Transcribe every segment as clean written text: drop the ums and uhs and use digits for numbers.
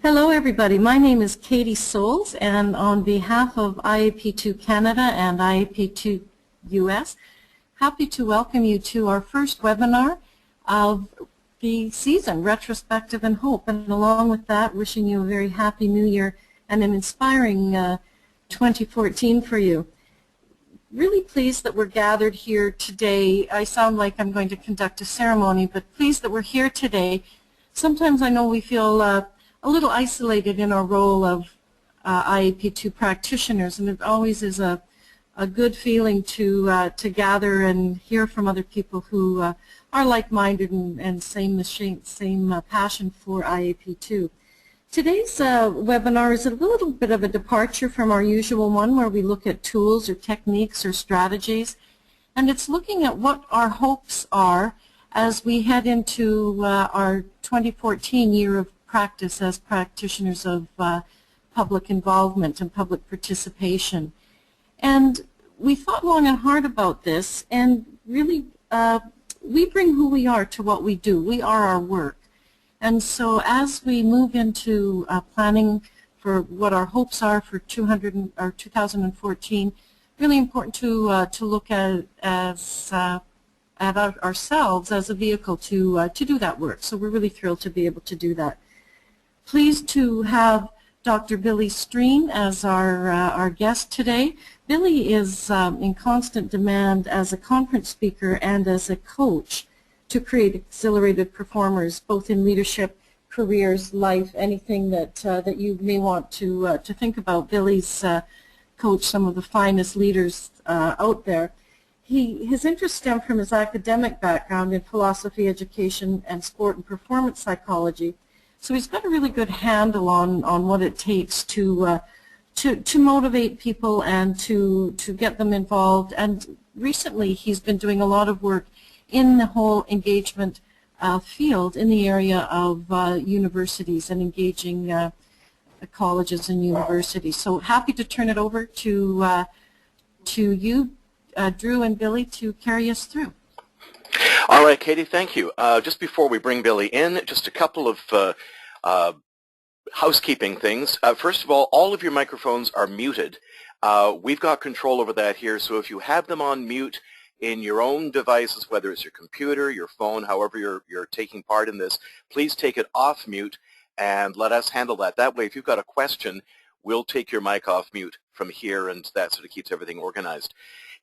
Hello everybody, my name is Katie Souls, and on behalf of IAP2 Canada and IAP2 US, happy to welcome you to our first webinar of the season, Retrospective and Hope, and along with that, wishing you a very happy new year and an inspiring 2014 for you. Really pleased that we're gathered here today. I sound like I'm going to conduct a ceremony, but pleased that we're here today. Sometimes I know we feel a little isolated in our role of IAP2 practitioners, and it always is a good feeling to gather and hear from other people who are like-minded and same passion for IAP2. Today's webinar is a little bit of a departure from our usual one where we look at tools or techniques or strategies, and it's looking at what our hopes are as we head into our 2014 year of practice as practitioners of public involvement and public participation. And we thought long and hard about this, and really we bring who we are to what we do. We are our work. And so as we move into planning for what our hopes are for 2014, really important to look at ourselves as a vehicle to do that work. So we're really thrilled to be able to do that. Pleased to have Dr. Billy Streen as our guest today. Billy is in constant demand as a conference speaker and as a coach to create exhilarated performers, both in leadership, careers, life, anything that you may want to think about. Billy's coached some of the finest leaders out there. His interests stem from his academic background in philosophy, education, and sport and performance psychology. So he's got a really good handle on what it takes to motivate people and to get them involved. And recently he's been doing a lot of work in the whole engagement field in the area of universities and engaging colleges and universities. So happy to turn it over to you, Drew and Billy, to carry us through. All right, Katie, thank you. Just before we bring Billy in, just a couple of housekeeping things. First of all of your microphones are muted. We've got control over that here, so if you have them on mute in your own devices, whether it's your computer, your phone, however you're taking part in this, please take it off mute and let us handle that. That way, if you've got a question, we'll take your mic off mute from here, and that sort of keeps everything organized.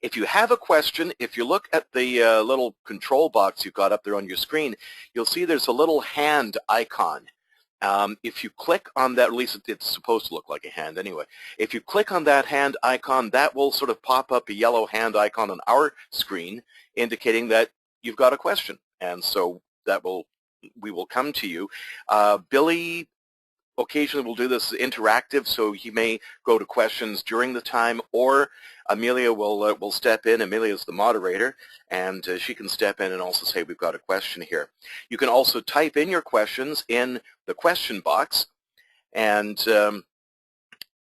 If you have a question, if you look at the little control box you've got up there on your screen, you'll see there's a little hand icon. If you click on that, at least it's supposed to look like a hand anyway. If you click on that hand icon, that will sort of pop up a yellow hand icon on our screen indicating that you've got a question. And so we will come to you. Billy occasionally will do this interactive, so he may go to questions during the time, or Amelia will step in. Amelia is the moderator, and she can step in and also say we've got a question here. You can also type in your questions in the question box, and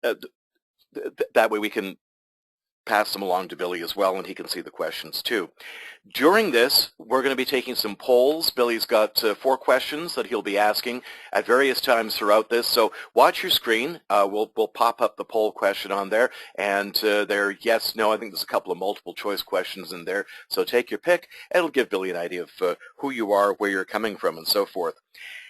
that way we can pass them along to Billy as well, and he can see the questions too. During this, we're going to be taking some polls. Billy's got 4 questions that he'll be asking at various times throughout this, so watch your screen. We'll pop up the poll question on there, and there, yes, no, I think there's a couple of multiple choice questions in there, so take your pick. It'll give Billy an idea of who you are, where you're coming from, and so forth.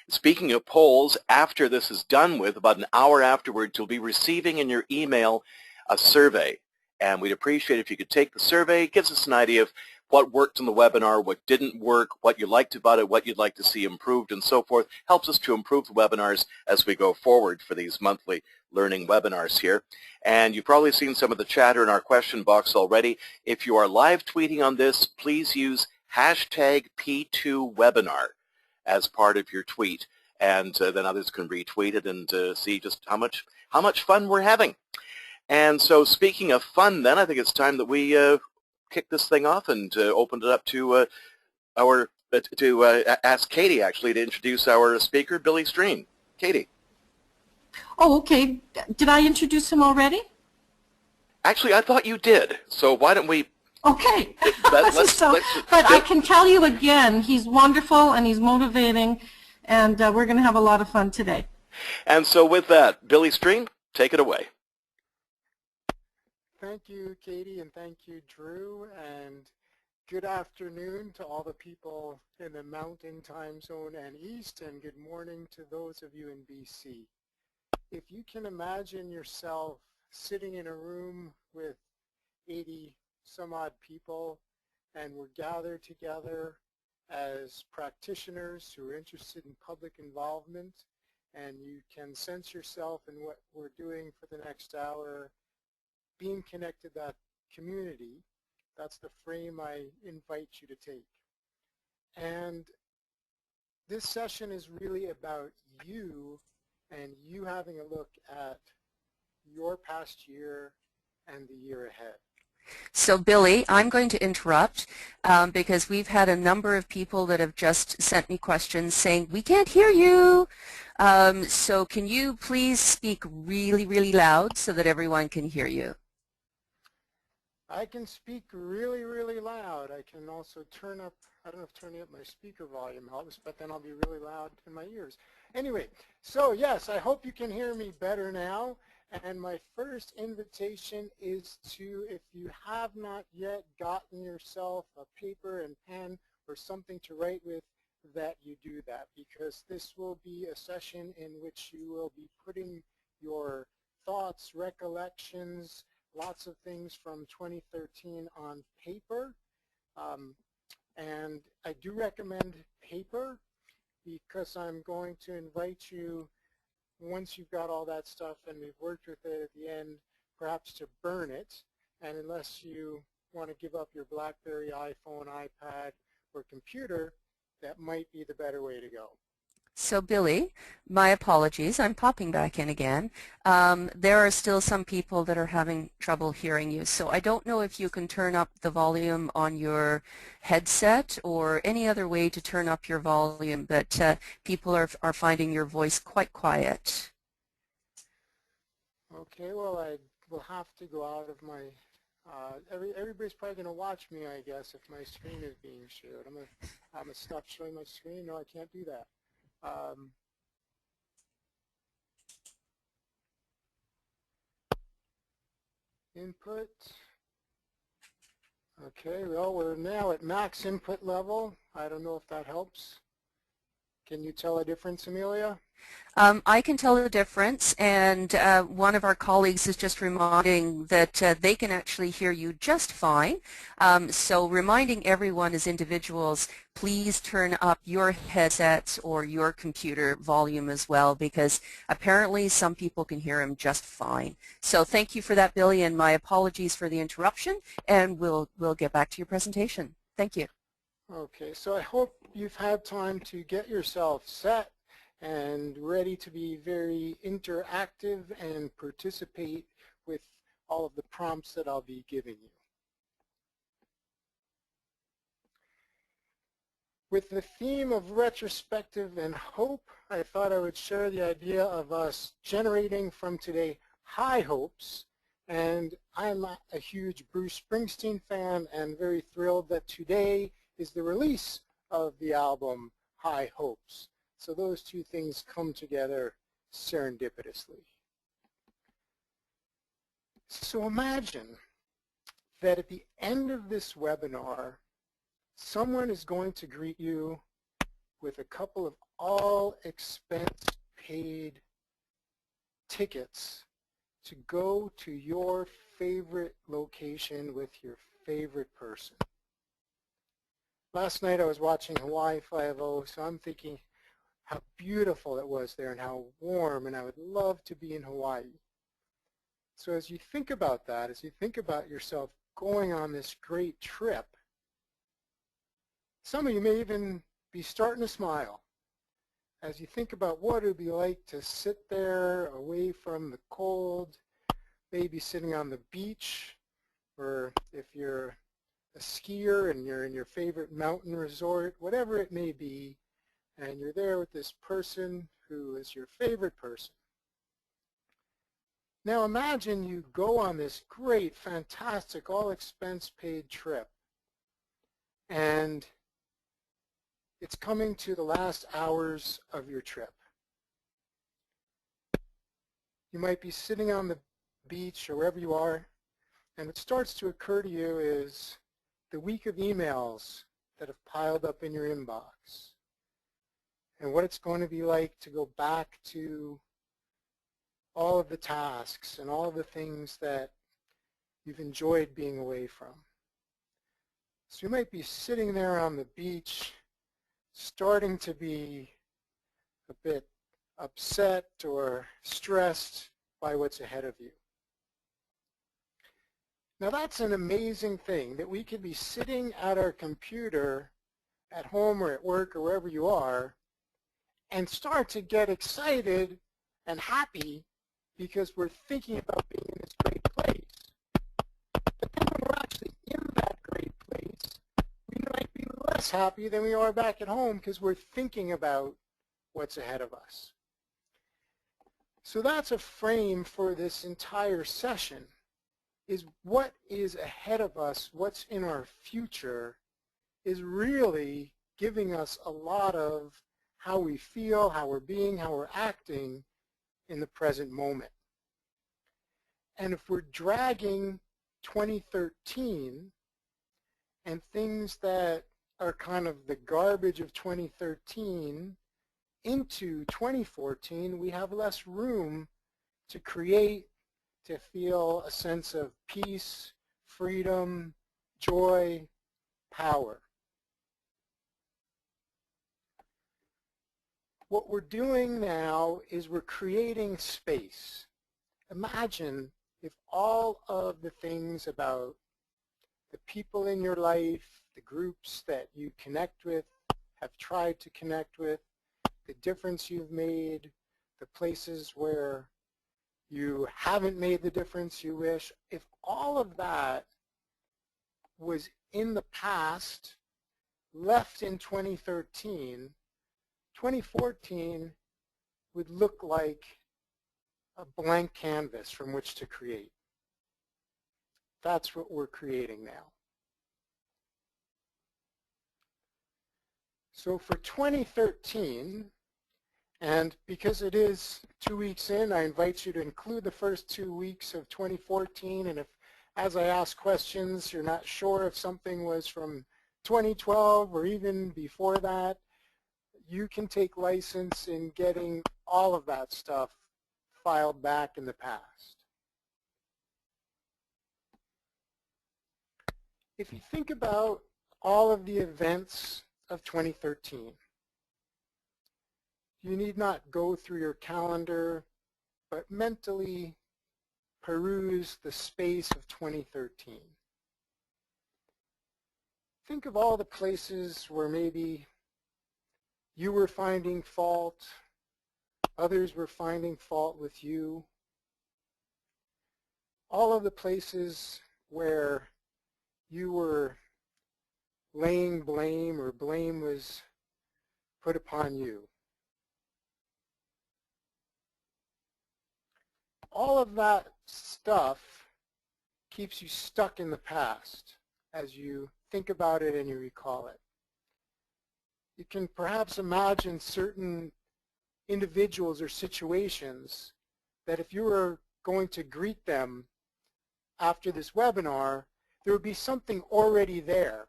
Speaking of polls, after this is done with, about an hour afterwards, you'll be receiving in your email a survey. And we'd appreciate if you could take the survey. It gives us an idea of what worked in the webinar, what didn't work, what you liked about it, what you'd like to see improved, and so forth. Helps us to improve the webinars as we go forward for these monthly learning webinars here. And you've probably seen some of the chatter in our question box already. If you are live tweeting on this, please use hashtag P2Webinar as part of your tweet. And then others can retweet it and see just how much fun we're having. And so speaking of fun then, I think it's time that we kick this thing off and open it up to ask Katie actually to introduce our speaker, Billy Streen. Katie. Oh, okay. Did I introduce him already? Actually, I thought you did. So why don't we... Okay. But I can tell you again, he's wonderful and he's motivating, and we're going to have a lot of fun today. And so with that, Billy Stream, take it away. Thank you, Katie, and thank you, Drew, and good afternoon to all the people in the Mountain Time Zone and East, and good morning to those of you in BC. If you can imagine yourself sitting in a room with 80 some odd people, and we're gathered together as practitioners who are interested in public involvement, and you can sense yourself in what we're doing for the next hour, being connected to that community. That's the frame I invite you to take. And this session is really about you and you having a look at your past year and the year ahead. So Billy, I'm going to interrupt because we've had a number of people that have just sent me questions saying, we can't hear you. So can you please speak really, really loud so that everyone can hear you? I can speak really, really loud. I can also turn up, I don't know if turning up my speaker volume helps, but then I'll be really loud in my ears. Anyway, so yes, I hope you can hear me better now. And my first invitation is to, if you have not yet gotten yourself a paper and pen or something to write with, that you do that, because this will be a session in which you will be putting your thoughts, recollections, lots of things from 2013 on paper. And I do recommend paper because I'm going to invite you, once you've got all that stuff and we've worked with it at the end, perhaps to burn it. And unless you want to give up your BlackBerry, iPhone, iPad, or computer, that might be the better way to go. So Billy, my apologies, I'm popping back in again. There are still some people that are having trouble hearing you, so I don't know if you can turn up the volume on your headset or any other way to turn up your volume, but people are finding your voice quite quiet. Okay, well, I will have to go out of my, everybody's probably going to watch me, I guess, if my screen is being shared. I'm going to stop showing my screen. No, I can't do that. Input. Okay, well, we're now at max input level. I don't know if that helps. Can you tell a difference, Amelia? I can tell the difference, and one of our colleagues is just reminding that they can actually hear you just fine. So reminding everyone as individuals, please turn up your headsets or your computer volume as well, because apparently some people can hear him just fine. So thank you for that, Billy, and my apologies for the interruption, and we'll get back to your presentation. Thank you. Okay, so I hope you've had time to get yourself set and ready to be very interactive and participate with all of the prompts that I'll be giving you. With the theme of retrospective and hope, I thought I would share the idea of us generating from today high hopes. And I'm a huge Bruce Springsteen fan and very thrilled that today is the release of the album High Hopes. So those two things come together serendipitously. So imagine that at the end of this webinar, someone is going to greet you with a couple of all-expense-paid tickets to go to your favorite location with your favorite person. Last night I was watching Hawaii 5-0, so I'm thinking how beautiful it was there and how warm, and I would love to be in Hawaii. So as you think about that, as you think about yourself going on this great trip, some of you may even be starting to smile as you think about what it would be like to sit there away from the cold, maybe sitting on the beach, or if you're a skier and you're in your favorite mountain resort, whatever it may be, and you're there with this person who is your favorite person. Now imagine you go on this great, fantastic, all-expense-paid trip, and it's coming to the last hours of your trip. You might be sitting on the beach or wherever you are, and what starts to occur to you is the week of emails that have piled up in your inbox, and what it's going to be like to go back to all of the tasks and all of the things that you've enjoyed being away from. So you might be sitting there on the beach, starting to be a bit upset or stressed by what's ahead of you. Now that's an amazing thing, that we could be sitting at our computer at home or at work or wherever you are and start to get excited and happy because we're thinking about being in this great place. But then when we're actually in that great place, we might be less happy than we are back at home because we're thinking about what's ahead of us. So that's a frame for this entire session, is what is ahead of us, what's in our future, is really giving us a lot of how we feel, how we're being, how we're acting in the present moment. And if we're dragging 2013 and things that are kind of the garbage of 2013 into 2014, we have less room to create, to feel a sense of peace, freedom, joy, power. What we're doing now is we're creating space. Imagine if all of the things about the people in your life, the groups that you connect with, have tried to connect with, the difference you've made, the places where you haven't made the difference you wish, if all of that was in the past, left in 2013, 2014 would look like a blank canvas from which to create. That's what we're creating now. So for 2013, and because it is 2 weeks in, I invite you to include the first 2 weeks of 2014, and if, as I ask questions, you're not sure if something was from 2012 or even before that, you can take license in getting all of that stuff filed back in the past. If you think about all of the events of 2013, you need not go through your calendar, but mentally peruse the space of 2013. Think of all the places where maybe you were finding fault, others were finding fault with you. All of the places where you were laying blame or blame was put upon you. All of that stuff keeps you stuck in the past as you think about it and you recall it. You can perhaps imagine certain individuals or situations that if you were going to greet them after this webinar, there would be something already there.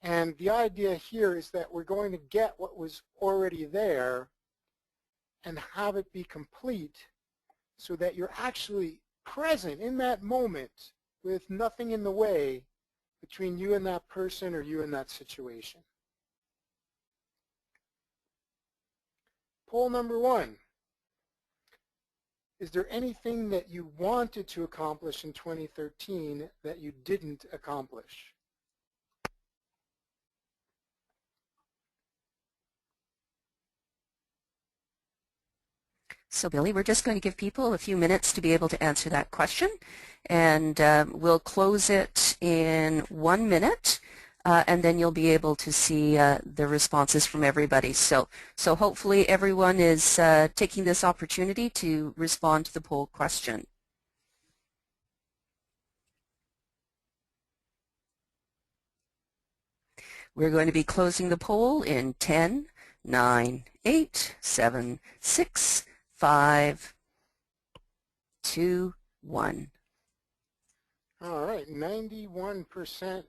And the idea here is that we're going to get what was already there and have it be complete so that you're actually present in that moment with nothing in the way between you and that person or you and that situation. Poll number 1. Is there anything that you wanted to accomplish in 2013 that you didn't accomplish? So Billy, we're just going to give people a few minutes to be able to answer that question, and we'll close it in 1 minute, and then you'll be able to see the responses from everybody. So hopefully everyone is taking this opportunity to respond to the poll question. We're going to be closing the poll in 10, 9, 8, 7, 6, 5, 2, 1. All right, 91%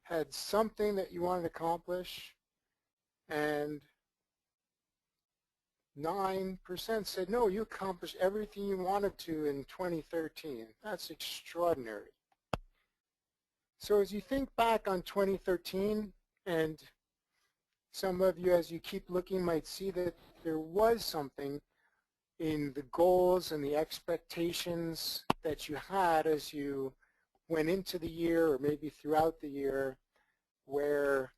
had something that you wanted to accomplish, and 9% said, no, you accomplished everything you wanted to in 2013. That's extraordinary. So as you think back on 2013, and some of you, as you keep looking, might see that there was something in the goals and the expectations that you had as you went into the year or maybe throughout the year where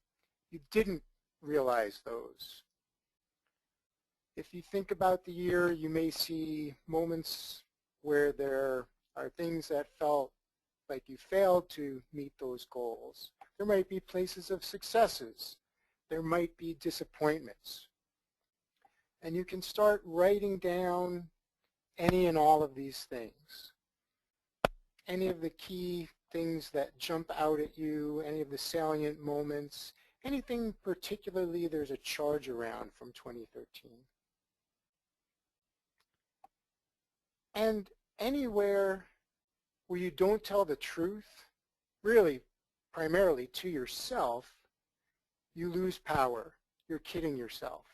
you didn't realize those. If you think about the year, you may see moments where there are things that felt like you failed to meet those goals. There might be places of successes. There might be disappointments. And you can start writing down any and all of these things. Any of the key things that jump out at you, any of the salient moments, anything particularly there's a charge around from 2013. And anywhere where you don't tell the truth, really primarily to yourself, you lose power. You're kidding yourself.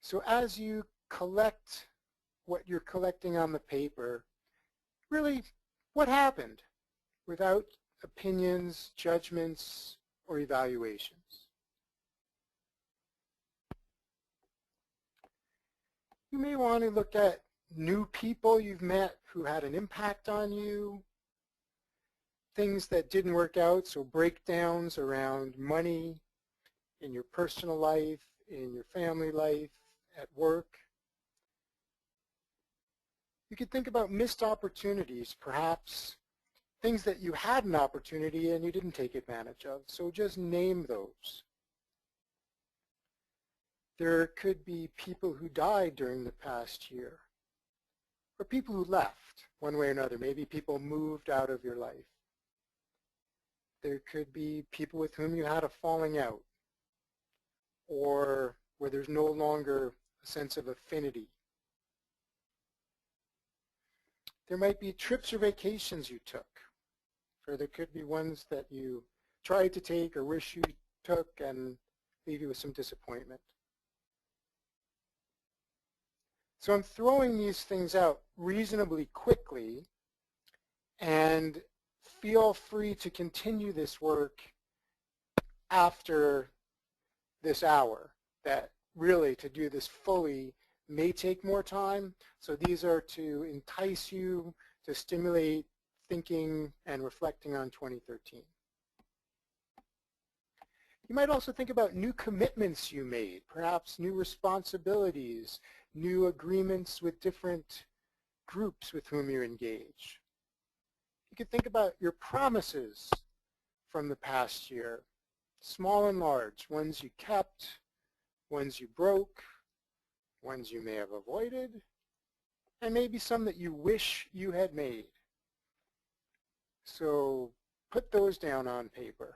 So as you collect what you're collecting on the paper, really, what happened without opinions, judgments, or evaluations? You may want to look at new people you've met who had an impact on you, things that didn't work out, so breakdowns around money in your personal life, in your family life, at work. You could think about missed opportunities, perhaps things that you had an opportunity and you didn't take advantage of, so just name those. There could be people who died during the past year, or people who left one way or another. Maybe people moved out of your life. There could be people with whom you had a falling out, or where there's no longer a sense of affinity. There might be trips or vacations you took, or there could be ones that you tried to take or wish you took and leave you with some disappointment. So I'm throwing these things out reasonably quickly, and feel free to continue this work after this hour. That really, to do this fully may take more time. So these are to entice you, to stimulate thinking and reflecting on 2013. You might also think about new commitments you made, perhaps new responsibilities, new agreements with different groups with whom you engage. You could think about your promises from the past year, small and large, ones you kept, ones you broke, ones you may have avoided, and maybe some that you wish you had made. So put those down on paper.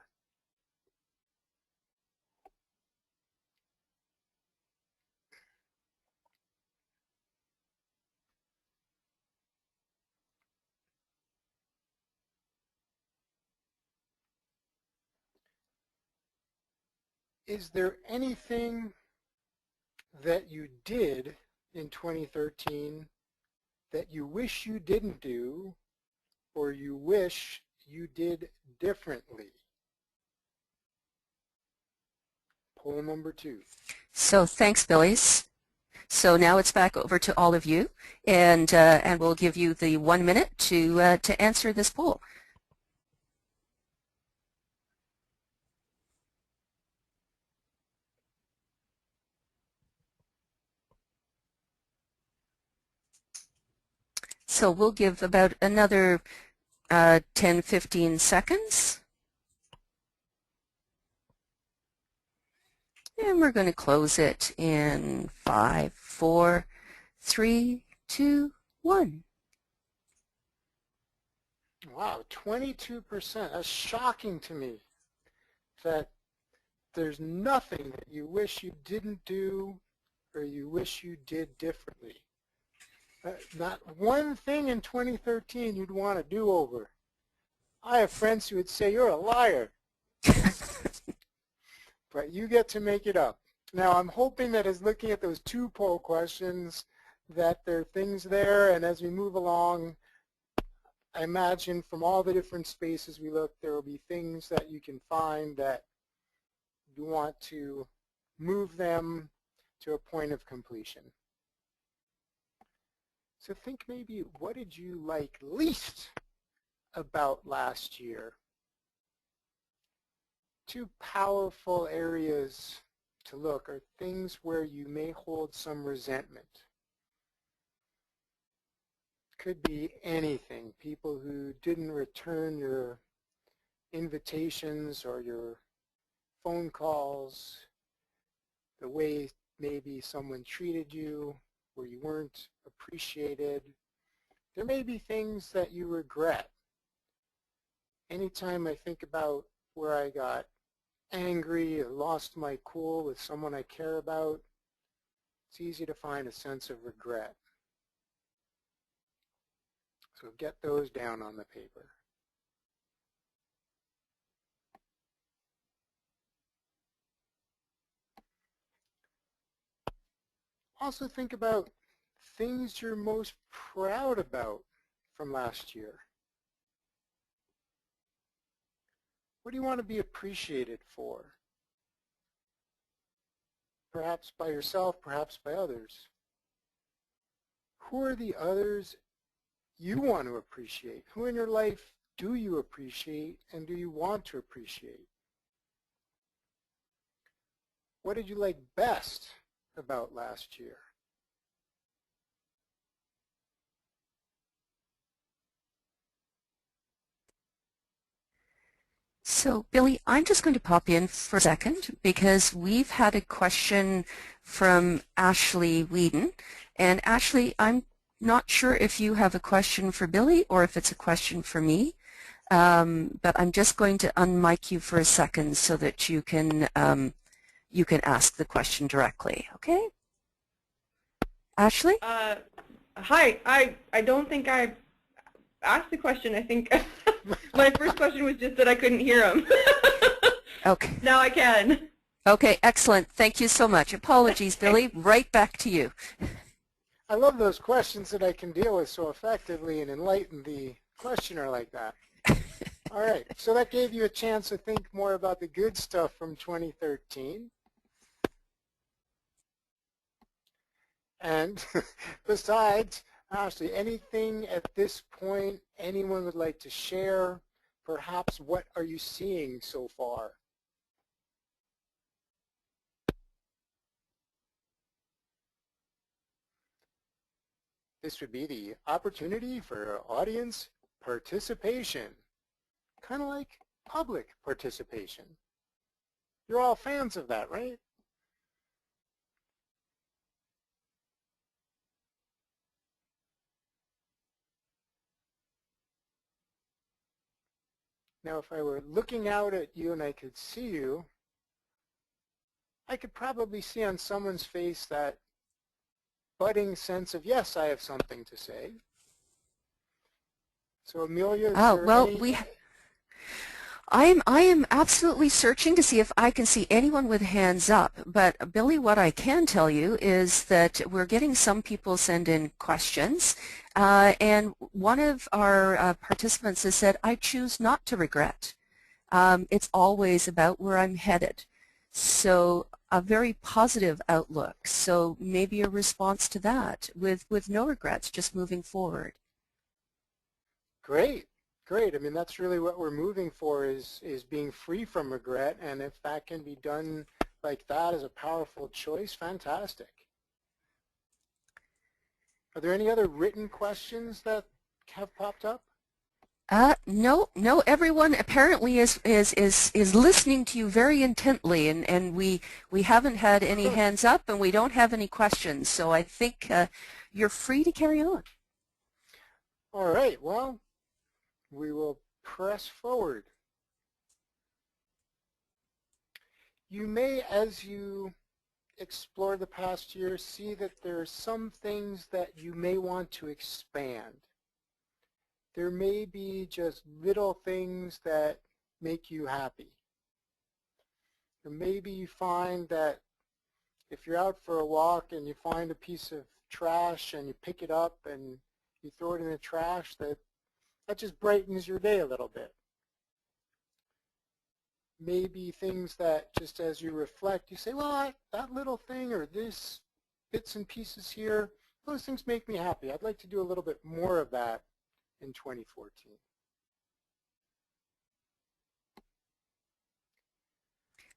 Is there anything that you did in 2013 that you wish you didn't do, or you wish you did differently? Poll number 2. So thanks, Billy's. So now it's back over to all of you, and we'll give you the 1 minute to answer this poll. So we'll give about another 10-15 seconds. And we're going to close it in 5, 4, 3, 2, 1. Wow, 22%. That's shocking to me that there's nothing that you wish you didn't do or you wish you did differently. Not one thing in 2013 you'd want to do over. I have friends who would say you're a liar, but you get to make it up. Now I'm hoping that as looking at those 2 poll questions that there are things there, and as we move along, I imagine from all the different spaces we look, there will be things that you can find that you want to move them to a point of completion. So think maybe, what did you like least about last year? 2 powerful areas to look are things where you may hold some resentment. Could be anything. People who didn't return your invitations or your phone calls, the way maybe someone treated you where you weren't appreciated. There may be things that you regret. Anytime I think about where I got angry or lost my cool with someone I care about, it's easy to find a sense of regret. So get those down on the paper. Also think about things you're most proud about from last year. What do you want to be appreciated for? Perhaps by yourself, perhaps by others. Who are the others you want to appreciate? Who in your life do you appreciate and do you want to appreciate? What did you like best about last year? So, Billy, I'm just going to pop in for a second because we've had a question from Ashley Whedon. And Ashley, I'm not sure if you have a question for Billy or if it's a question for me, but I'm just going to unmic you for a second so that you can ask the question directly, okay? Ashley? Hi, I don't think I asked the question. I think my first question was just that I couldn't hear him. Okay. Now I can. Okay, excellent. Thank you so much. Apologies, Billy. Right back to you. I love those questions that I can deal with so effectively and enlighten the questioner like that. All right, so that gave you a chance to think more about the good stuff from 2013. And besides, Ashley, anything at this point anyone would like to share? Perhaps what are you seeing so far? This would be the opportunity for audience participation, kind of like public participation. You're all fans of that, right? Now, if I were looking out at you and I could see you, I could probably see on someone's face that budding sense of, yes, I have something to say. So Amelia, is there Well, any... I am absolutely searching to see if I can see anyone with hands up. But Billy, what I can tell you is that we're getting some people send in questions. And one of our participants has said, I choose not to regret. It's always about where I'm headed. So a very positive outlook. So maybe a response to that with no regrets, just moving forward. Great. Great. I mean, that's really what we're moving for is being free from regret. And if that can be done like that as a powerful choice, fantastic. Are there any other written questions that have popped up? No, everyone apparently is listening to you very intently, and we haven't had any hands up and we don't have any questions. So I think you're free to carry on. All right. Well, we will press forward. You may, as you explore the past year, see that there are some things that you may want to expand. There may be just little things that make you happy. Or maybe you find that if you're out for a walk and you find a piece of trash and you pick it up and you throw it in the trash, that just brightens your day a little bit. Maybe things that just as you reflect, you say, well, that little thing or this bits and pieces here, those things make me happy. I'd like to do a little bit more of that in 2014.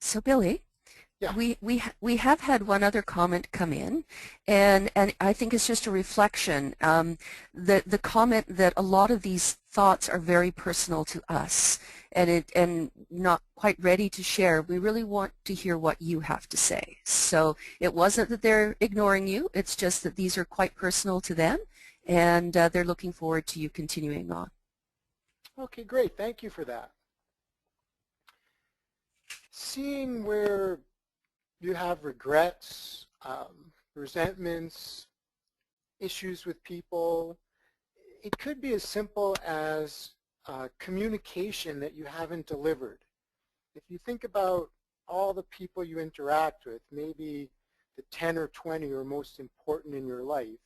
So Billy, Yeah. we have had one other comment come in, and I think it's just a reflection. The comment that a lot of these thoughts are very personal to us, and not quite ready to share. We really want to hear what you have to say. So it wasn't that they're ignoring you. It's just that these are quite personal to them, and they're looking forward to you continuing on. Okay, great. Thank you for that. Seeing where you have regrets, resentments, issues with people, it could be as simple as communication that you haven't delivered. If you think about all the people you interact with, maybe the 10 or 20 are most important in your life,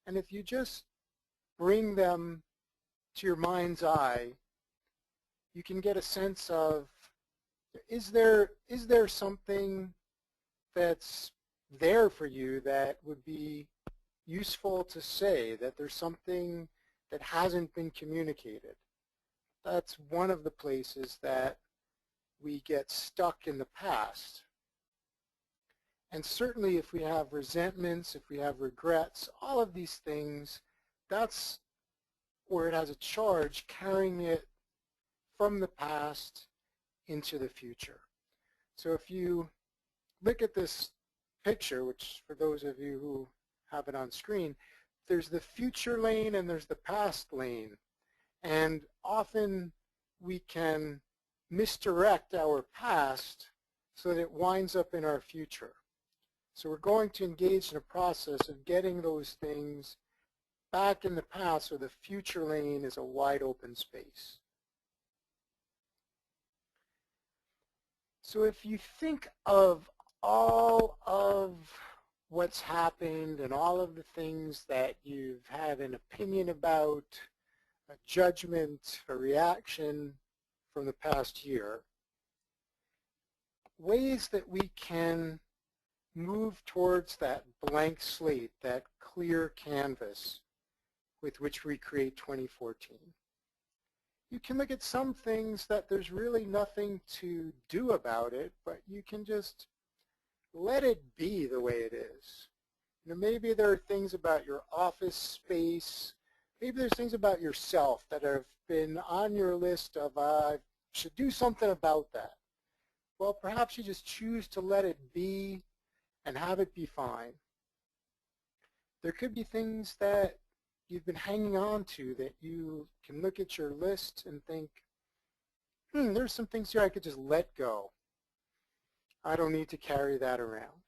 and if you just bring them to your mind's eye, you can get a sense of, is there something that's there for you that would be useful to say, that there's something that hasn't been communicated? That's one of the places that we get stuck in the past. And certainly if we have resentments, if we have regrets, all of these things, that's where it has a charge carrying it from the past into the future. So if you look at this picture, which for those of you who have it on screen, there's the future lane and there's the past lane. And often we can misdirect our past so that it winds up in our future. So we're going to engage in a process of getting those things back in the past so the future lane is a wide open space. So if you think of all of what's happened and all of the things that you've had an opinion about, a judgment, a reaction from the past year, ways that we can move towards that blank slate, that clear canvas with which we create 2014. You can look at some things that there's really nothing to do about it, but you can just let it be the way it is. You know, maybe there are things about your office space, maybe there's things about yourself that have been on your list of, I should do something about that. Well, perhaps you just choose to let it be and have it be fine. There could be things that you've been hanging on to that you can look at your list and think, there's some things here I could just let go. I don't need to carry that around.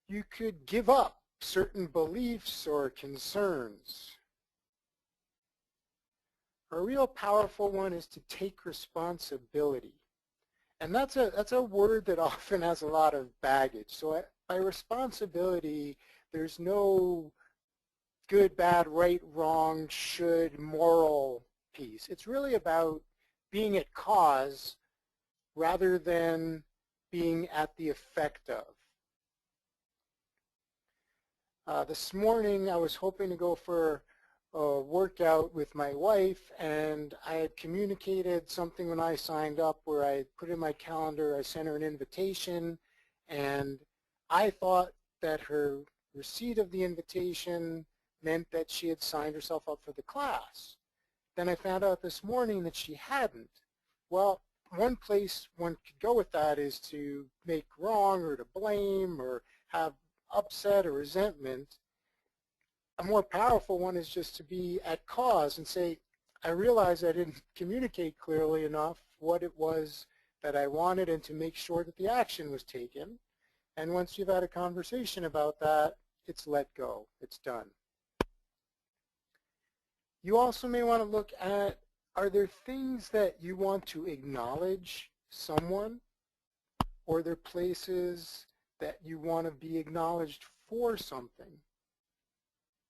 You could give up certain beliefs or concerns. A real powerful one is to take responsibility. And that's a word that often has a lot of baggage. So by responsibility, there's no good, bad, right, wrong, should, moral piece. It's really about being at cause rather than being at the effect of. This morning I was hoping to go for a workout with my wife, and I had communicated something when I signed up where I put in my calendar, I sent her an invitation, and I thought that her receipt of the invitation meant that she had signed herself up for the class. Then I found out this morning that she hadn't. Well, one place one could go with that is to make wrong or to blame or have upset or resentment. A more powerful one is just to be at cause and say, I realize I didn't communicate clearly enough what it was that I wanted and to make sure that the action was taken. And once you've had a conversation about that, it's let go. It's done. You also may want to look at, are there things that you want to acknowledge someone, or are there places that you want to be acknowledged for something?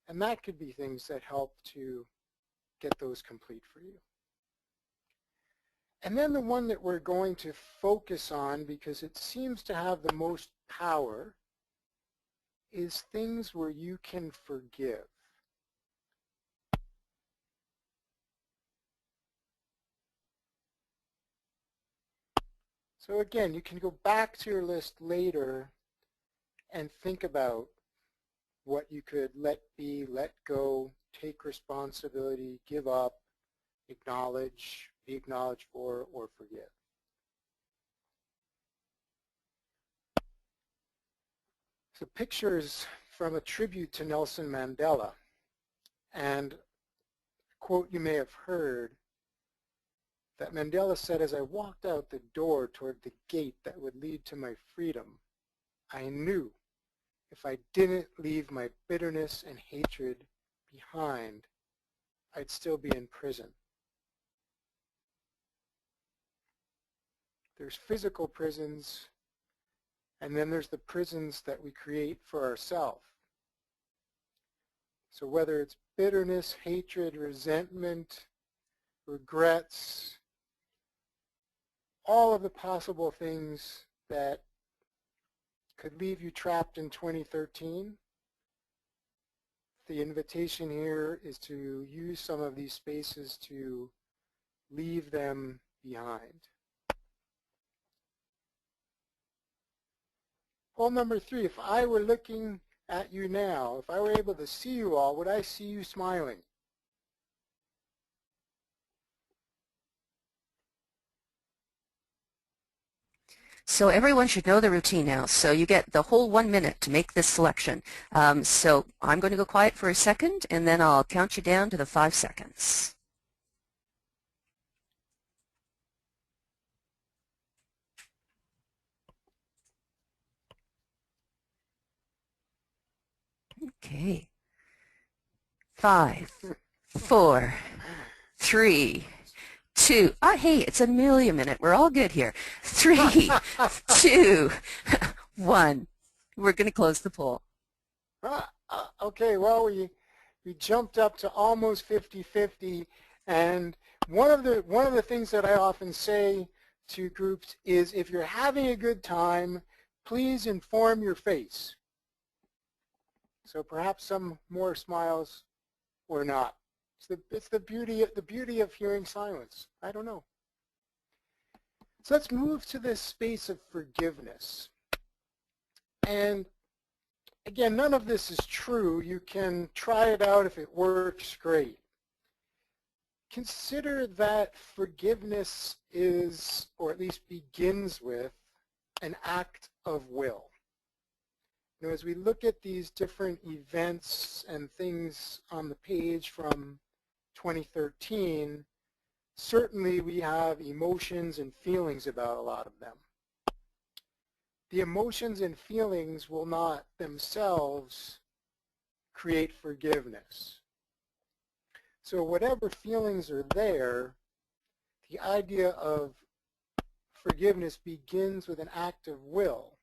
And that could be things that help to get those complete for you. And then the one that we're going to focus on, because it seems to have the most power, is things where you can forgive. So again, you can go back to your list later and think about what you could let be, let go, take responsibility, give up, acknowledge, be acknowledged for, or forgive. So pictures from a tribute to Nelson Mandela, and a quote you may have heard that Mandela said, "As I walked out the door toward the gate that would lead to my freedom, I knew if I didn't leave my bitterness and hatred behind, I'd still be in prison." There's physical prisons, and then there's the prisons that we create for ourselves. So whether it's bitterness, hatred, resentment, regrets, all of the possible things that could leave you trapped in 2013, the invitation here is to use some of these spaces to leave them behind. Poll number 3, if I were looking at you now, if I were able to see you all, would I see you smiling? So everyone should know the routine now. So you get the whole 1 minute to make this selection. So I'm going to go quiet for a second, and then I'll count you down to the 5 seconds. Okay. 5, 4, 3, 2. Hey, it's Amelia minute. We're all good here. 3, 2, 1. We're going to close the poll. Okay, well, we jumped up to almost 50-50, and one of the things that I often say to groups is, if you're having a good time, please inform your face. So perhaps some more smiles or not. It's the beauty of hearing silence. I don't know. So let's move to this space of forgiveness. And again, none of this is true. You can try it out. If it works, great. Consider that forgiveness is, or at least begins with, an act of will. You know, as we look at these different events and things on the page from 2013, certainly we have emotions and feelings about a lot of them. The emotions and feelings will not themselves create forgiveness. So whatever feelings are there, the idea of forgiveness begins with an act of will.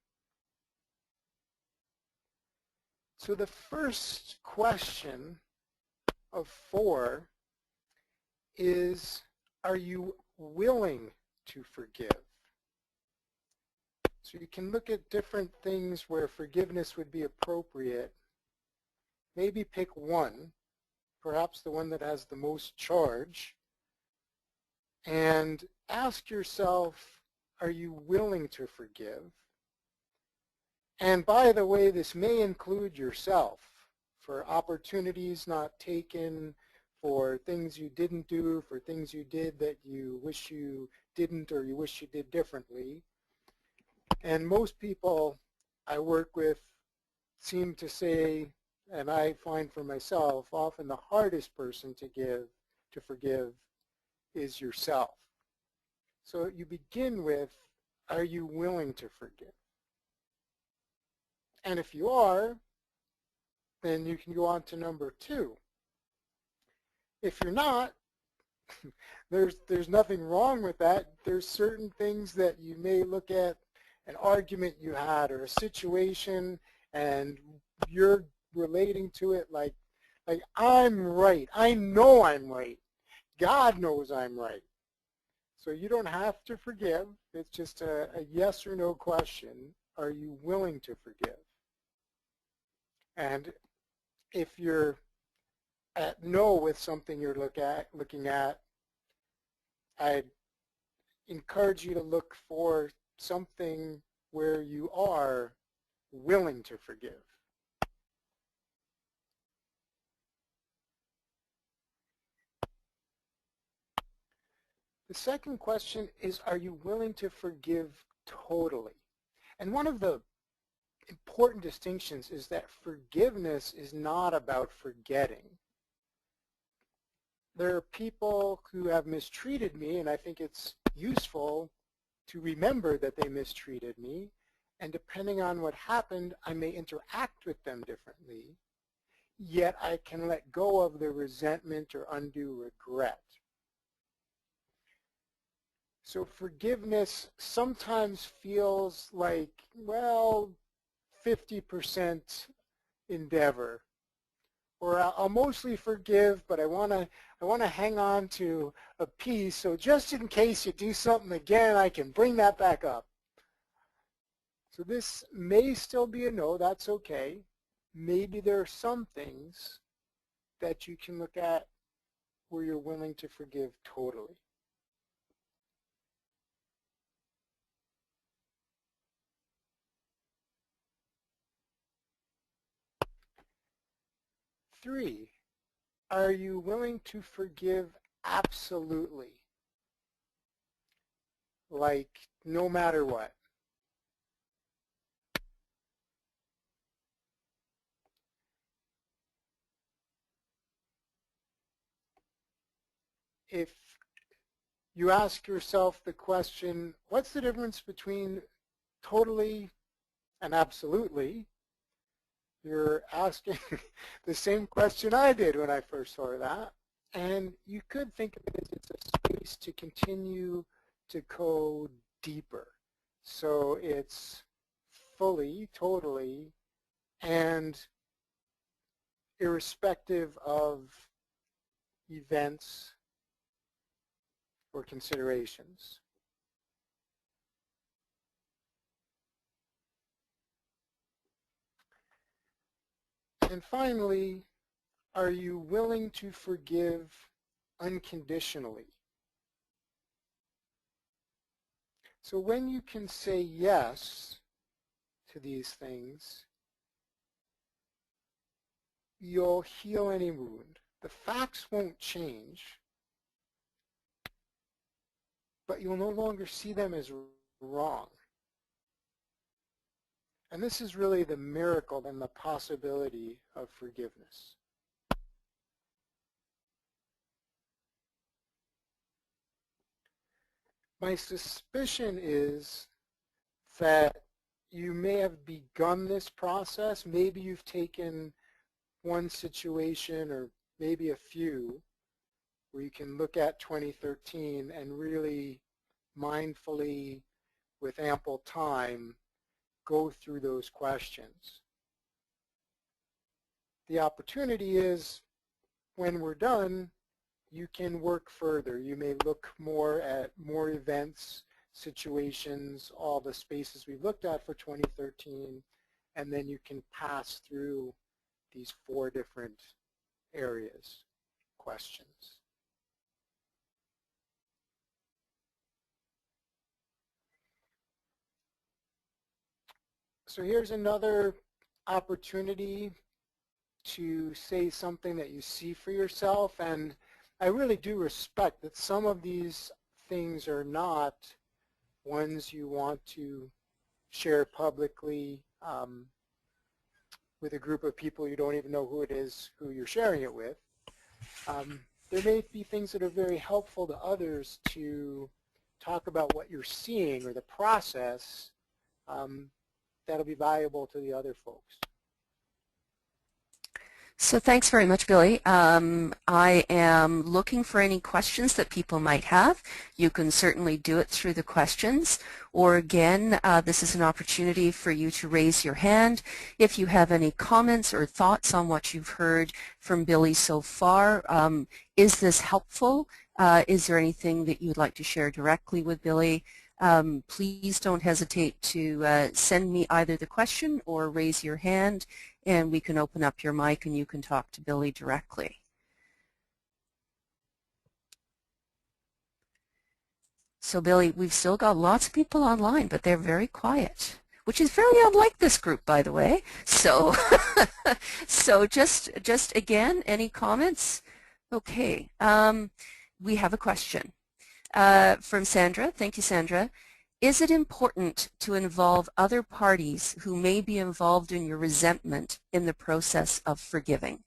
So the first question of 4 is, are you willing to forgive? So you can look at different things where forgiveness would be appropriate. Maybe pick one, perhaps the one that has the most charge, and ask yourself, are you willing to forgive? And by the way, this may include yourself for opportunities not taken, for things you didn't do, for things you did that you wish you didn't or you wish you did differently. And most people I work with seem to say, and I find for myself, often the hardest person to forgive is yourself. So you begin with, are you willing to forgive? And if you are, then you can go on to number 2. If you're not, there's nothing wrong with that. There's certain things that you may look at, an argument you had or a situation, and you're relating to it like I'm right. I know I'm right. God knows I'm right. So you don't have to forgive. It's just a yes or no question. Are you willing to forgive? And if you're at no with something you're looking at, I'd encourage you to look for something where you are willing to forgive. The second question is, are you willing to forgive totally? And one of the important distinctions is that forgiveness is not about forgetting. There are people who have mistreated me, and I think it's useful to remember that they mistreated me, and depending on what happened, I may interact with them differently, yet I can let go of the resentment or undue regret. So forgiveness sometimes feels like, well, 50% endeavor. Or I'll mostly forgive, but I want to hang on to a piece, so just in case you do something again, I can bring that back up. So this may still be a no, that's okay. Maybe there are some things that you can look at where you're willing to forgive totally. Three, are you willing to forgive absolutely? Like, no matter what? If you ask yourself the question, what's the difference between totally and absolutely? You're asking the same question I did when I first saw that. And you could think of it as it's a space to continue to go deeper. So it's fully, totally, and irrespective of events or considerations. And finally, are you willing to forgive unconditionally? So when you can say yes to these things, you'll heal any wound. The facts won't change, but you'll no longer see them as wrong. And this is really the miracle and the possibility of forgiveness. My suspicion is that you may have begun this process. Maybe you've taken one situation or maybe a few where you can look at 2013 and really mindfully, with ample time, go through those questions. The opportunity is, when we're done, you can work further. You may look more at more events, situations, all the spaces we've looked at for 2013, and then you can pass through these 4 different areas, questions. So here's another opportunity to say something that you see for yourself, and I really do respect that some of these things are not ones you want to share publicly with a group of people you don't even know who it is who you're sharing it with. There may be things that are very helpful to others to talk about what you're seeing or the process, that'll be valuable to the other folks. So thanks very much, Billy. I am looking for any questions that people might have. You can certainly do it through the questions, or again, this is an opportunity for you to raise your hand if you have any comments or thoughts on what you've heard from Billy so far. Is this helpful? Is there anything that you'd like to share directly with Billy? Please don't hesitate to send me either the question or raise your hand, and we can open up your mic and you can talk to Billy directly. So Billy, we've still got lots of people online, but they're very quiet, which is very unlike this group, by the way. So, so just again, any comments? Okay, we have a question from Sandra. Thank you, Sandra. Is it important to involve other parties who may be involved in your resentment in the process of forgiving?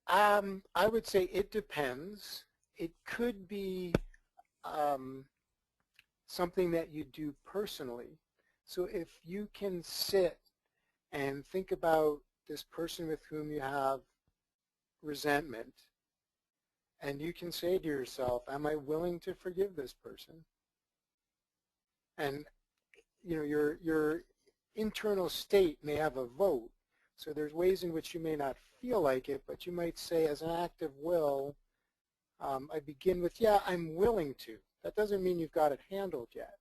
I would say it depends. It could be something that you do personally. So if you can sit and think about this person with whom you have resentment, and you can say to yourself, am I willing to forgive this person? And you know, your internal state may have a vote. So there's ways in which you may not feel like it, but you might say as an act of will, I begin with, yeah, I'm willing to. That doesn't mean you've got it handled yet.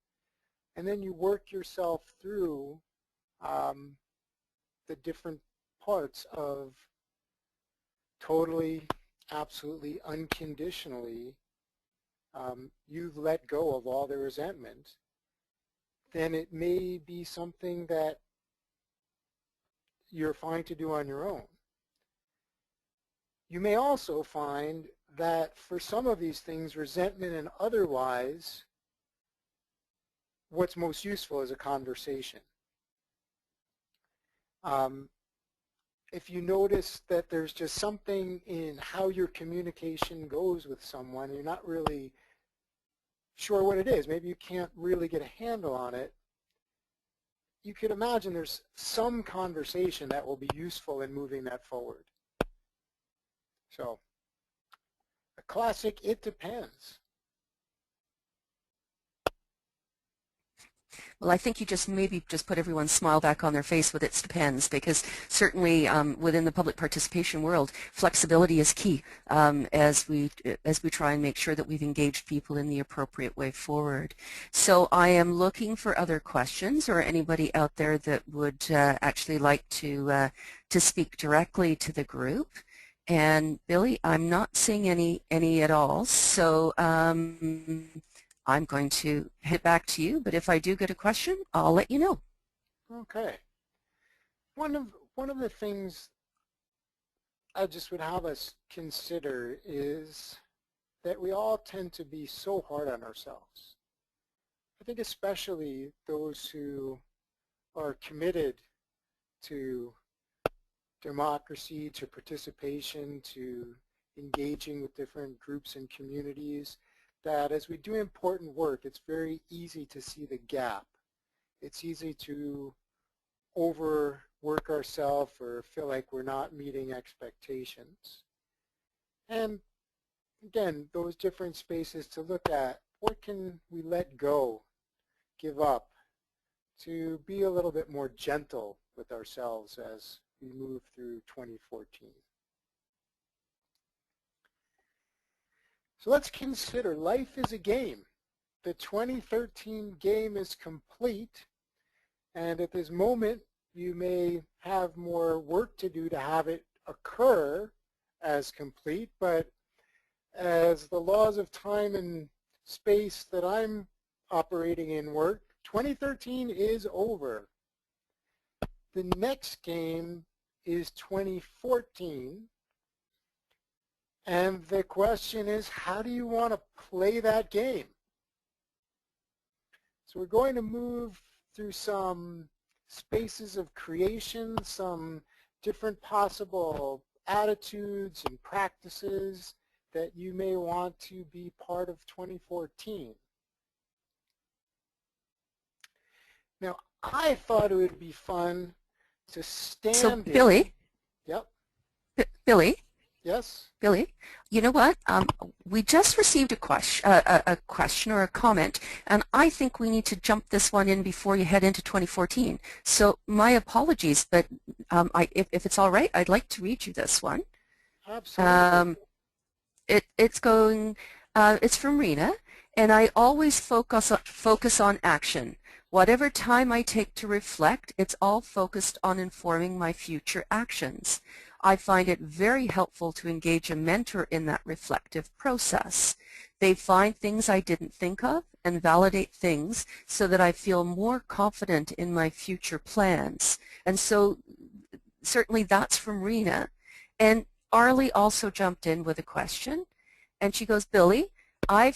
And then you work yourself through the different parts of totally, absolutely, unconditionally, you've let go of all the resentment. Then it may be something that you're fine to do on your own. You may also find that for some of these things, resentment and otherwise, what's most useful is a conversation. If you notice that there's just something in how your communication goes with someone, you're not really sure what it is, maybe you can't really get a handle on it, you could imagine there's some conversation that will be useful in moving that forward. So, a classic, it depends. Well, I think you just maybe just put everyone's smile back on their face with it depends, because certainly within the public participation world, flexibility is key as we try and make sure that we've engaged people in the appropriate way forward. So I am looking for other questions or anybody out there that would actually like to speak directly to the group. And Billy, I'm not seeing any at all. So I'm going to hit back to you, but if I do get a question, I'll let you know. Okay. One of the things I just would have us consider is that we all tend to be so hard on ourselves. I think especially those who are committed to democracy, to participation, to engaging with different groups and communities, that as we do important work, it's very easy to see the gap. It's easy to overwork ourselves or feel like we're not meeting expectations. And again, those different spaces to look at, what can we let go, give up, to be a little bit more gentle with ourselves as we move through 2014. So let's consider life is a game. The 2013 game is complete, and at this moment you may have more work to do to have it occur as complete, but as the laws of time and space that I'm operating in work, 2013 is over. The next game is 2014. And the question is, how do you want to play that game? So we're going to move through some spaces of creation, some different possible attitudes and practices that you may want to be part of 2014. Now, I thought it would be fun to So stand Billy, Yep. Billy, Yes. Billy, you know what? We just received a question or a comment, and I think we need to jump this one in before you head into 2014. So my apologies, but if it's all right, I'd like to read you this one. Absolutely. It's from Rena, and I always focus on action. Whatever time I take to reflect, it's all focused on informing my future actions. I find it very helpful to engage a mentor in that reflective process. They find things I didn't think of and validate things so that I feel more confident in my future plans. And so certainly that's from Rena. And Arlie also jumped in with a question, and she goes, Billy, I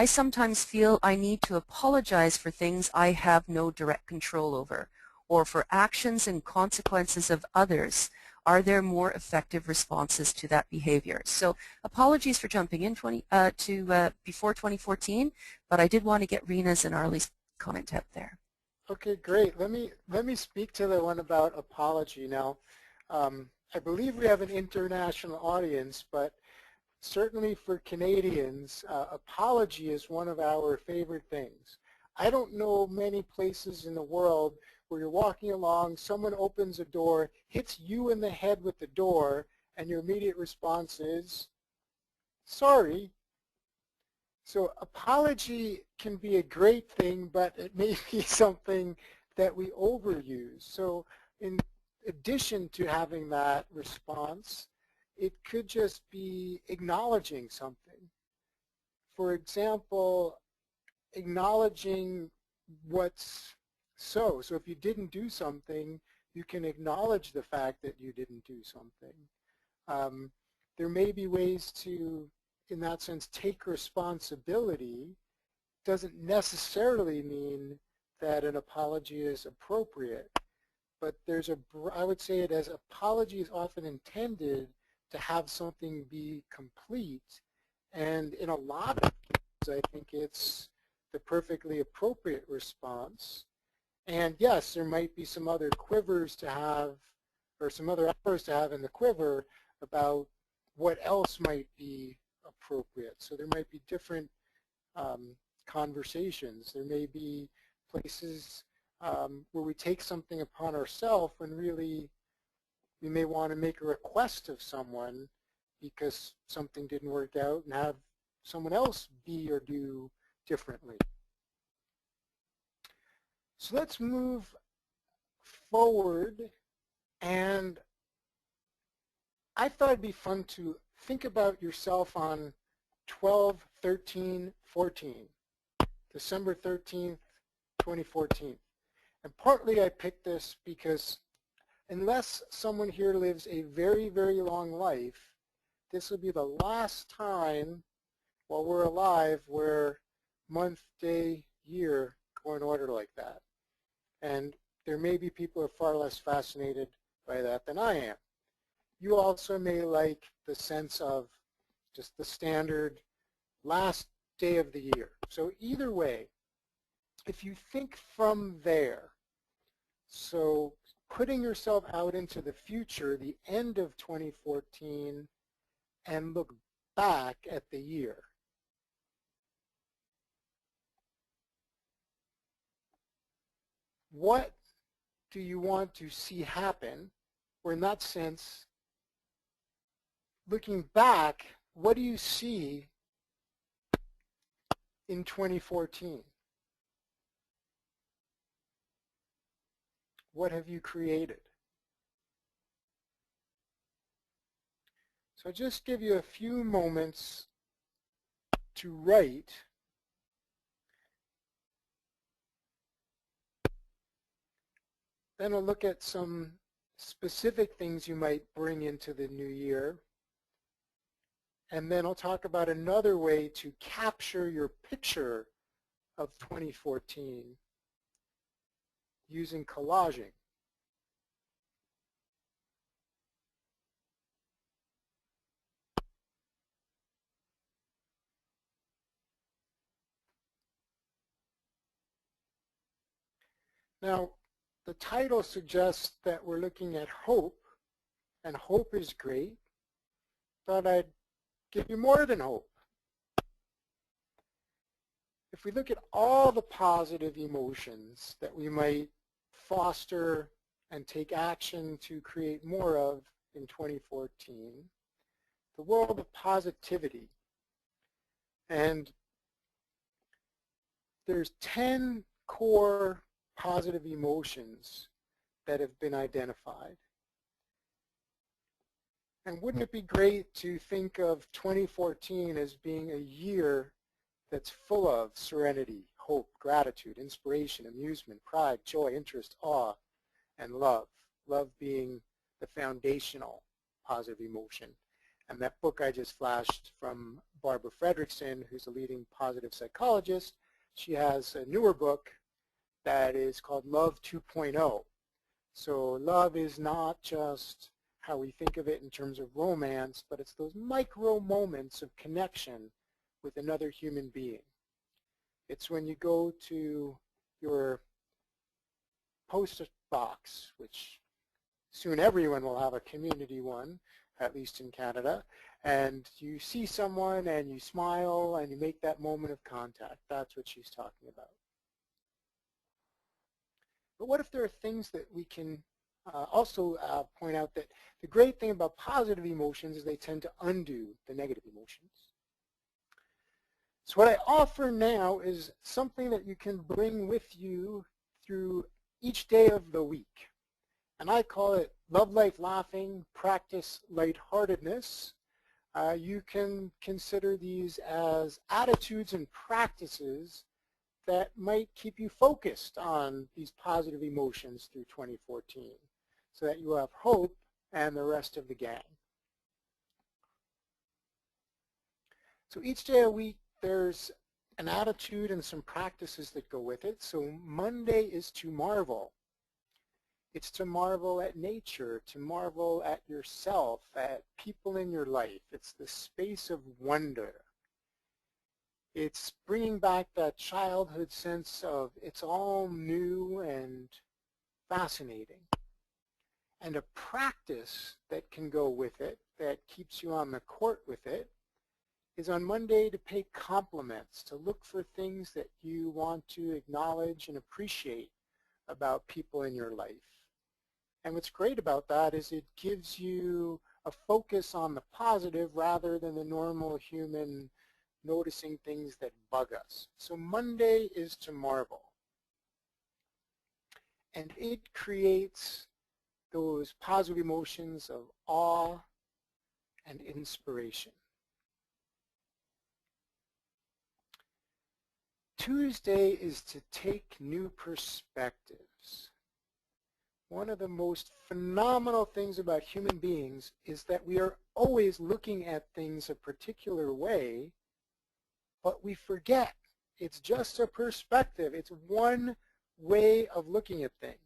sometimes feel I need to apologize for things I have no direct control over, or for actions and consequences of others. Are there more effective responses to that behavior? So apologies for jumping in before 2014, but I did want to get Rena's and Arlie's comment out there. Okay, great. Let me speak to the one about apology now. I believe we have an international audience, but certainly for Canadians, apology is one of our favorite things. I don't know many places in the world where you're walking along, someone opens a door, hits you in the head with the door, and your immediate response is, sorry. So apology can be a great thing, but it may be something that we overuse. So in addition to having that response, it could just be acknowledging something. For example, acknowledging what's so. So if you didn't do something, you can acknowledge the fact that you didn't do something. There may be ways to, in that sense, take responsibility. Doesn't necessarily mean that an apology is appropriate, but I would say it as apology is often intended to have something be complete, and in a lot of cases, I think it's the perfectly appropriate response. And yes, there might be some other quivers to have, or some other arrows to have in the quiver about what else might be appropriate. So there might be different conversations. There may be places where we take something upon ourselves when really we may want to make a request of someone because something didn't work out and have someone else be or do differently. So let's move forward, and I thought it'd be fun to think about yourself on 12/13/14, December 13th, 2014. And partly I picked this because unless someone here lives a very, very long life, this will be the last time while we're alive where month, day, year go in order like that. And there may be people who are far less fascinated by that than I am. You also may like the sense of just the standard last day of the year. So either way, if you think from there, so putting yourself out into the future, the end of 2014, and look back at the year. What do you want to see happen? Or in that sense, looking back, what do you see in 2014? What have you created? So I'll just give you a few moments to write. Then I'll look at some specific things you might bring into the new year. And then I'll talk about another way to capture your picture of 2014 using collaging. Now, the title suggests that we're looking at hope, and hope is great. Thought I'd give you more than hope. If we look at all the positive emotions that we might foster and take action to create more of in 2014, the world of positivity, and there's 10 core positive emotions that have been identified. And wouldn't it be great to think of 2014 as being a year that's full of serenity, hope, gratitude, inspiration, amusement, pride, joy, interest, awe, and love. Love being the foundational positive emotion. And that book I just flashed from Barbara Fredrickson, who's a leading positive psychologist, she has a newer book that is called Love 2.0. So love is not just how we think of it in terms of romance, but it's those micro moments of connection with another human being. It's when you go to your post box, which soon everyone will have a community one, at least in Canada, and you see someone and you smile and you make that moment of contact. That's what she's talking about. But what if there are things that we can also point out that the great thing about positive emotions is they tend to undo the negative emotions. So what I offer now is something that you can bring with you through each day of the week. And I call it Love Life Laughing, Practice Lightheartedness. You can consider these as attitudes and practices that might keep you focused on these positive emotions through 2014 so that you have hope and the rest of the gang. So each day of the week there's an attitude and some practices that go with it. So Monday is to marvel. It's to marvel at nature, to marvel at yourself, at people in your life. It's the space of wonder. It's bringing back that childhood sense of it's all new and fascinating. And a practice that can go with it, that keeps you on the court with it, is on Monday to pay compliments, to look for things that you want to acknowledge and appreciate about people in your life. And what's great about that is it gives you a focus on the positive rather than the normal human noticing things that bug us. So Monday is to marvel. And it creates those positive emotions of awe and inspiration. Tuesday is to take new perspectives. One of the most phenomenal things about human beings is that we are always looking at things a particular way, but we forget. It's just a perspective. It's one way of looking at things.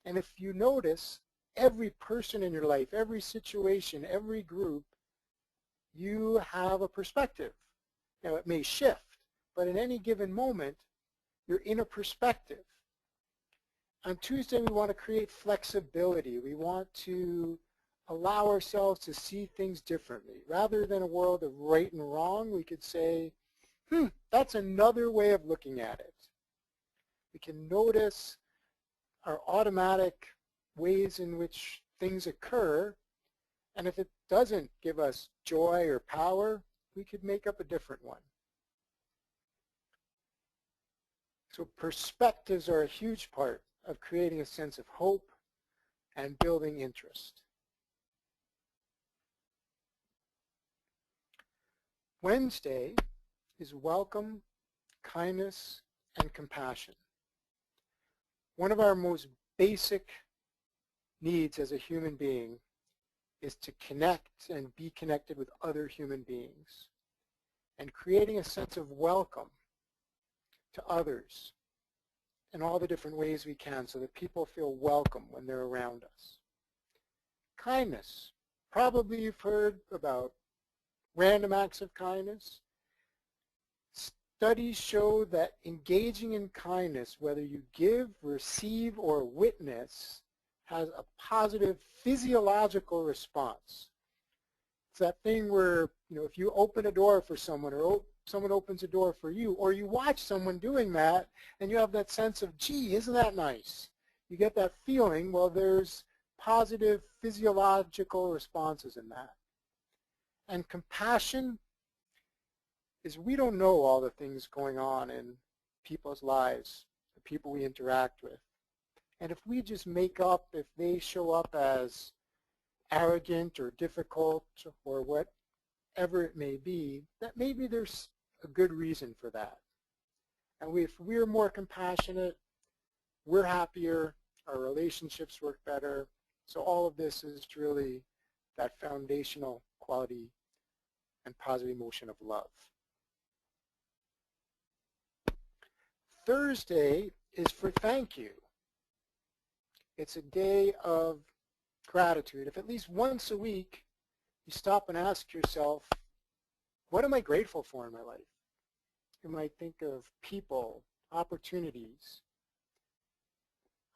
And if you notice, every person in your life, every situation, every group, you have a perspective. Now it may shift, but in any given moment, you're in a perspective. On Tuesday, we want to create flexibility. We want to allow ourselves to see things differently. Rather than a world of right and wrong, we could say, that's another way of looking at it. We can notice our automatic ways in which things occur, and if it doesn't give us joy or power, we could make up a different one. So perspectives are a huge part of creating a sense of hope and building interest. Wednesday is welcome, kindness, and compassion. One of our most basic needs as a human being is to connect and be connected with other human beings, and creating a sense of welcome to others in all the different ways we can so that people feel welcome when they're around us. Kindness. Probably you've heard about random acts of kindness. Studies show that engaging in kindness, whether you give, receive, or witness, has a positive physiological response. It's that thing where, if you open a door for someone or someone opens a door for you, or you watch someone doing that and you have that sense of, gee, isn't that nice? You get that feeling, well, there's positive physiological responses in that. And compassion is we don't know all the things going on in people's lives, the people we interact with. And if we just make up, if they show up as arrogant or difficult or whatever it may be, that maybe there's a good reason for that. And if we're more compassionate, we're happier, our relationships work better. So all of this is really that foundational quality and positive emotion of love. Thursday is for thank you. It's a day of gratitude. If at least once a week you stop and ask yourself, what am I grateful for in my life? You might think of people, opportunities.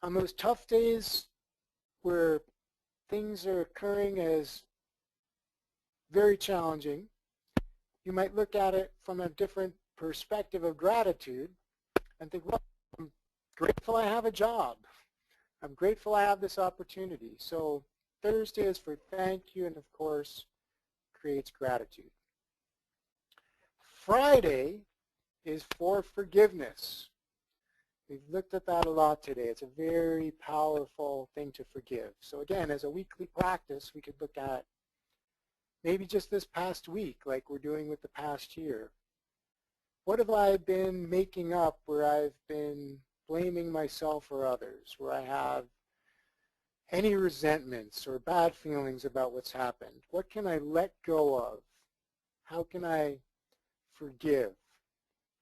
On those tough days where things are occurring as very challenging, you might look at it from a different perspective of gratitude and think, well, I'm grateful I have a job. I'm grateful I have this opportunity. So Thursday is for thank you and, of course, creates gratitude. Friday is for forgiveness. We've looked at that a lot today. It's a very powerful thing to forgive. So again, as a weekly practice, we could look at maybe just this past week, like we're doing with the past year. What have I been making up where I've been blaming myself or others, where I have any resentments or bad feelings about what's happened? What can I let go of? How can I forgive?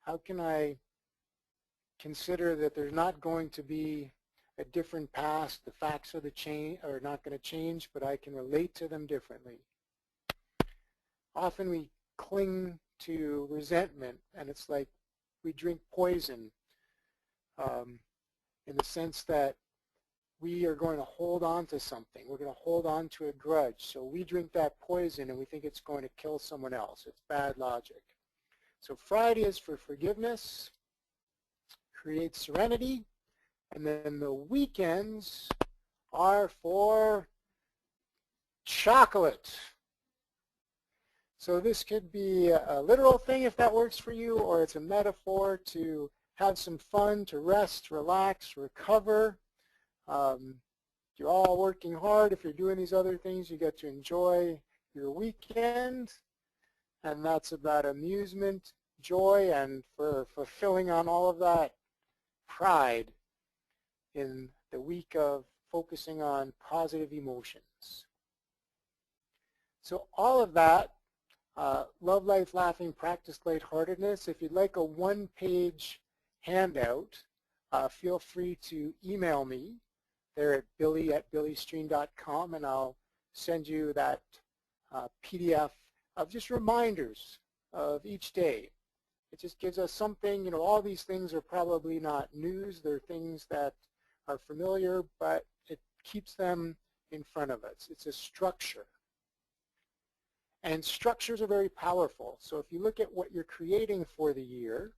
How can I consider that there's not going to be a different past? The facts of the change are not going to change, but I can relate to them differently. Often we cling to resentment, and it's like we drink poison in the sense that we are going to hold on to something. We're going to hold on to a grudge. So we drink that poison and we think it's going to kill someone else. It's bad logic. So Friday is for forgiveness, create serenity, and then the weekends are for chocolate. So this could be a literal thing if that works for you, or it's a metaphor to have some fun, to rest, relax, recover. You're all working hard. If you're doing these other things, you get to enjoy your weekend. And that's about amusement, joy, and for fulfilling on all of that pride in the week of focusing on positive emotions. So all of that, love life, laughing, practice lightheartedness. If you'd like a one-page handout, feel free to email me there at billy@billystream.com, and I'll send you that PDF of just reminders of each day. It just gives us something, all these things are probably not news. They're things that are familiar, but it keeps them in front of us. It's a structure. And structures are very powerful. So if you look at what you're creating for the year,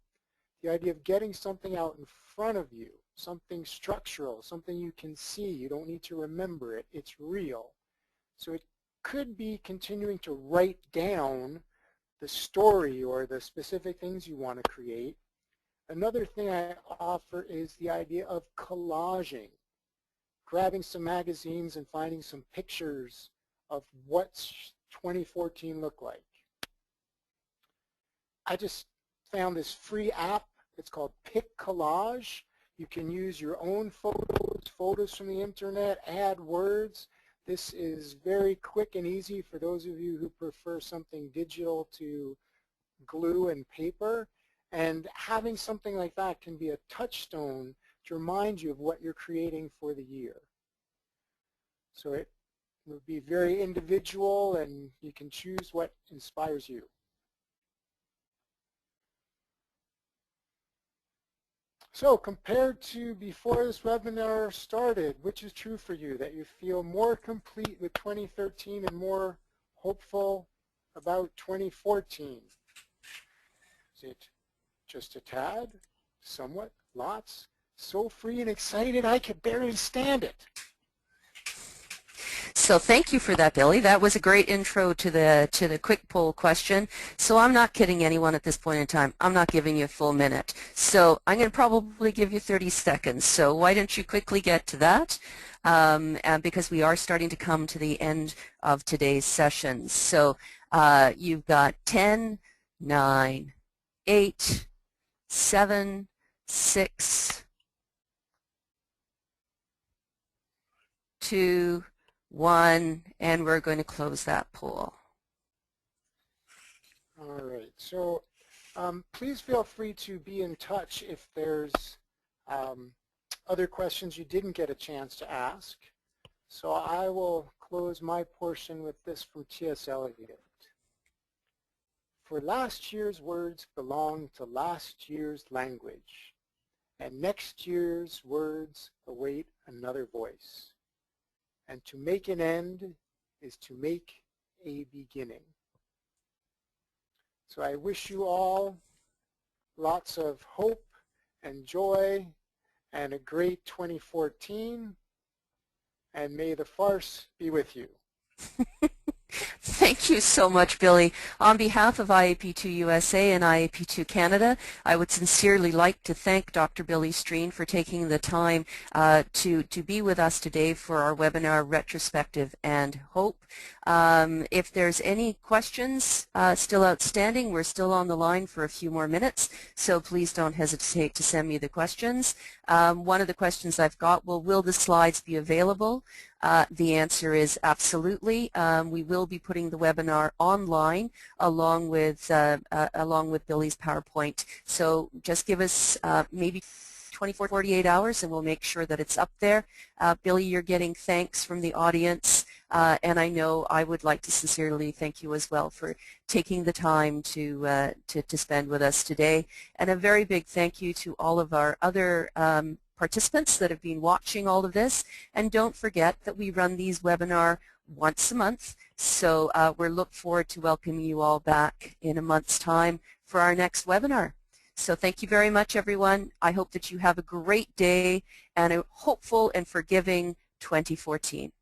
the idea of getting something out in front of you, something structural, something you can see, you don't need to remember it, it's real. So it could be continuing to write down the story or the specific things you want to create. Another thing I offer is the idea of collaging, grabbing some magazines and finding some pictures of what's 2014 look like. I just found this free app. It's called Pick Collage. You can use your own photos from the internet, add words. This is very quick and easy for those of you who prefer something digital to glue and paper. And having something like that can be a touchstone to remind you of what you're creating for the year. So it would be very individual, and you can choose what inspires you. So compared to before this webinar started, which is true for you, that you feel more complete with 2013 and more hopeful about 2014? Is it just a tad, somewhat, lots, so free and excited I could barely stand it? So thank you for that, Billy. That was a great intro to the quick poll question. So I'm not kidding anyone at this point in time. I'm not giving you a full minute. So I'm going to probably give you 30 seconds. So why don't you quickly get to that? And because we are starting to come to the end of today's session. So you've got 10, 9, 8, 7, 6, 2, 1, and we're going to close that poll. All right, so please feel free to be in touch if there's other questions you didn't get a chance to ask. So I will close my portion with this from T.S. Eliot. For last year's words belong to last year's language, and next year's words await another voice. And to make an end is to make a beginning. So I wish you all lots of hope and joy and a great 2014, and may the farce be with you. Thank you so much, Billy. On behalf of IAP2 USA and IAP2 Canada, I would sincerely like to thank Dr. Billy Streen for taking the time to be with us today for our webinar, Retrospective and Hope. If there's any questions still outstanding, we're still on the line for a few more minutes, so please don't hesitate to send me the questions. One of the questions I've got, will the slides be available? The answer is absolutely. We will be putting the webinar online along with Billy's PowerPoint. So just give us maybe 24, 48 hours and we'll make sure that it's up there. Billy, you're getting thanks from the audience, and I know I would like to sincerely thank you as well for taking the time to spend with us today. And a very big thank you to all of our other participants that have been watching all of this. And don't forget that we run these webinars once a month, so we look forward to welcoming you all back in a month's time for our next webinar. So thank you very much, everyone. I hope that you have a great day and a hopeful and forgiving 2014.